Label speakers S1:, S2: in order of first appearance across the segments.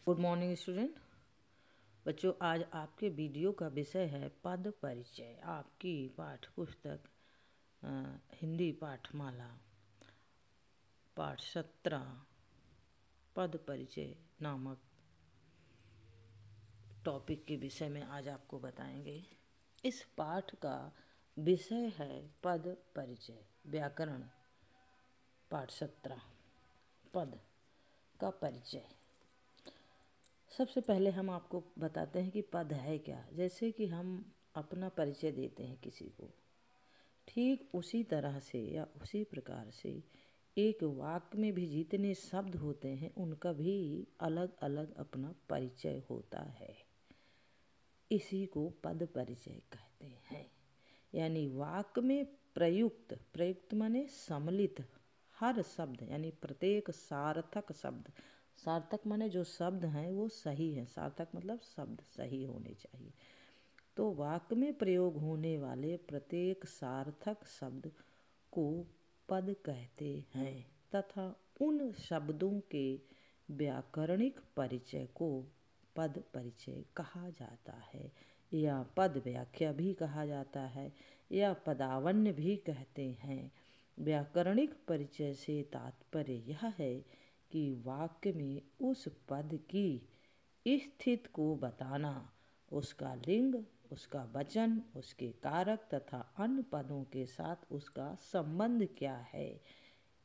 S1: Good morning student. बच्चों, आज आपके वीडियो का विषय है पद परिचय। आपकी पाठ्य पुस्तक हिंदी पाठमाला पाठ 17 पद परिचय नामक टॉपिक के विषय में आज आपको बताएंगे। इस पाठ का विषय है पद परिचय, व्याकरण। पाठ 17 पद का परिचय। सबसे पहले हम आपको बताते हैं कि पद है क्या। जैसे कि हम अपना परिचय देते हैं किसी को, ठीक उसी तरह से या उसी प्रकार से एक वाक्य में भी जितने शब्द होते हैं उनका भी अलग अलग अपना परिचय होता है। इसी को पद परिचय कहते हैं। यानी वाक्य में प्रयुक्त माने सम्मिलित हर शब्द, यानी प्रत्येक सार्थक शब्द। सार्थक माने जो शब्द हैं वो सही हैं। सार्थक मतलब शब्द सही होने चाहिए। तो वाक्य में प्रयोग होने वाले प्रत्येक सार्थक शब्द को पद कहते हैं तथा उन शब्दों के व्याकरणिक परिचय को पद परिचय कहा जाता है, या पद व्याख्या भी कहा जाता है, या पदावन्य भी कहते हैं। व्याकरणिक परिचय से तात्पर्य यह है कि वाक्य में उस पद की स्थिति को बताना, उसका लिंग, उसका वचन, उसके कारक तथा अन्य पदों के साथ उसका संबंध क्या है,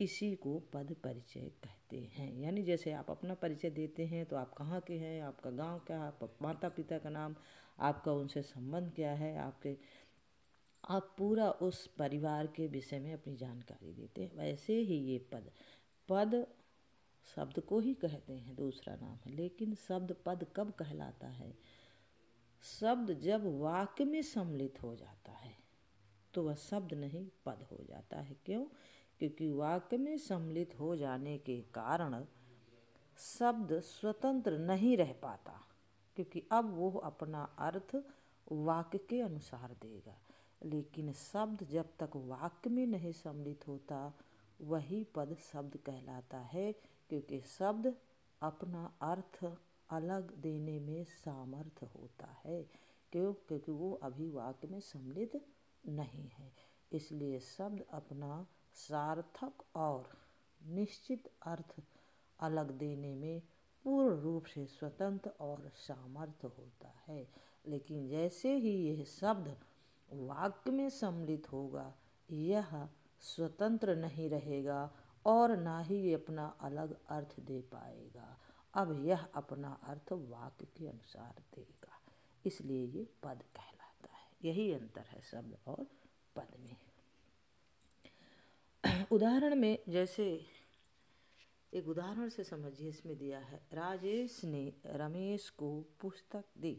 S1: इसी को पद परिचय कहते हैं। यानी जैसे आप अपना परिचय देते हैं तो आप कहाँ के हैं, आपका गांव क्या है, आपका माता पिता का नाम, आपका उनसे संबंध क्या है, आप पूरा उस परिवार के विषय में अपनी जानकारी देते हैं। वैसे ही ये पद शब्द को ही कहते हैं, दूसरा नाम है। लेकिन शब्द पद कब कहलाता है? शब्द जब वाक्य में सम्मिलित हो जाता है तो वह शब्द नहीं पद हो जाता है। क्यों? क्योंकि वाक्य में सम्मिलित हो जाने के कारण शब्द स्वतंत्र नहीं रह पाता, क्योंकि अब वो अपना अर्थ वाक्य के अनुसार देगा। लेकिन शब्द जब तक वाक्य में नहीं सम्मिलित होता वही पद शब्द कहलाता है, क्योंकि शब्द अपना अर्थ अलग देने में सामर्थ्य होता है। क्यों? क्योंकि वो अभी वाक्य में सम्मिलित नहीं है। इसलिए शब्द अपना सार्थक और निश्चित अर्थ अलग देने में पूर्ण रूप से स्वतंत्र और सामर्थ्य होता है। लेकिन जैसे ही यह शब्द वाक्य में सम्मिलित होगा, यह स्वतंत्र नहीं रहेगा और ना ही ये अपना अलग अर्थ दे पाएगा। अब यह अपना अर्थ वाक्य के अनुसार देगा, इसलिए ये पद कहलाता है। यही अंतर है शब्द और पद में। उदाहरण में, जैसे एक उदाहरण से समझिए, इसमें दिया है राजेश ने रमेश को पुस्तक दी।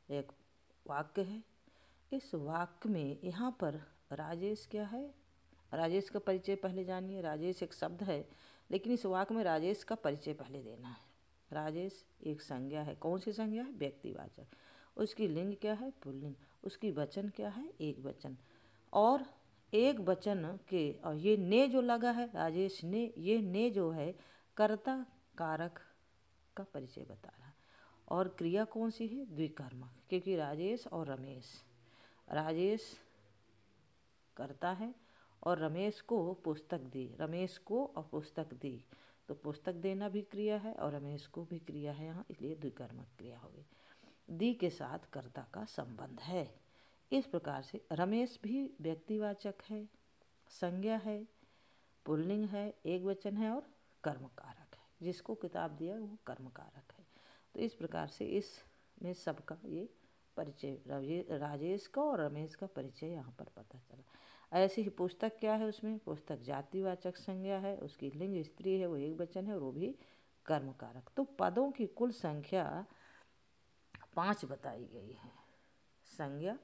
S1: एक वाक्य है। इस वाक्य में यहाँ पर राजेश क्या है? राजेश का परिचय पहले जानिए। राजेश एक शब्द है, लेकिन इस वाक्य में राजेश का परिचय पहले देना है। राजेश एक संज्ञा है। कौन सी संज्ञा है? व्यक्तिवाचक। उसकी लिंग क्या है? पुल्लिंग। उसकी वचन क्या है? एक वचन। और एक वचन के, और ये ने जो लगा है राजेश ने, ये ने जो है कर्ता कारक का परिचय बता रहा है। और क्रिया कौन सी है? द्विकर्मक। क्योंकि राजेश और रमेश, राजेश करता है और रमेश को पुस्तक दी। रमेश को और पुस्तक दी, तो पुस्तक देना भी क्रिया है और रमेश को भी क्रिया है यहाँ, इसलिए द्विकर्मक क्रिया हो गई। दी के साथ कर्ता का संबंध है। इस प्रकार से रमेश भी व्यक्तिवाचक है, संज्ञा है, पुल्लिंग है, एक वचन है और कर्मकारक है। जिसको किताब दिया वो कर्मकारक है। तो इस प्रकार से इसमें सबका ये परिचय, राजेश का और रमेश का परिचय यहाँ पर पता चला। ऐसे ही पुस्तक क्या है? उसमें पुस्तक जातिवाचक संज्ञा है, उसकी लिंग स्त्री है, वो एक वचन है और वो भी कर्मकारक। तो पदों की कुल संख्या 5 बताई गई है। संज्ञा,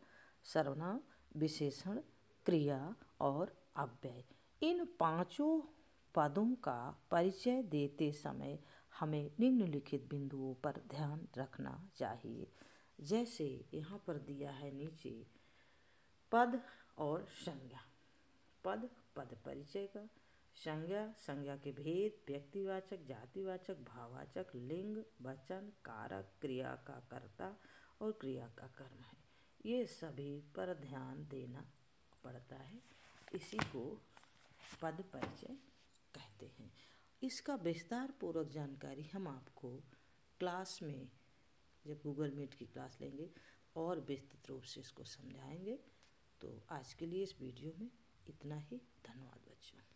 S1: सर्वनाम, विशेषण, क्रिया और अव्यय। इन 5 पदों का परिचय देते समय हमें निम्नलिखित बिंदुओं पर ध्यान रखना चाहिए। जैसे यहाँ पर दिया है नीचे पद और संज्ञा। पद, पद परिचय का। संज्ञा, संज्ञा के भेद, व्यक्तिवाचक, जातिवाचक, भाववाचक, लिंग, वचन, कारक, क्रिया का कर्ता और क्रिया का कर्म है। ये सभी पर ध्यान देना पड़ता है। इसी को पद परिचय कहते हैं। इसका विस्तार पूर्वक जानकारी हम आपको क्लास में, जब गूगल मीट की क्लास लेंगे और विस्तृत रूप से इसको समझाएंगे। तो आज के लिए इस वीडियो में इतना ही। धन्यवाद बच्चों।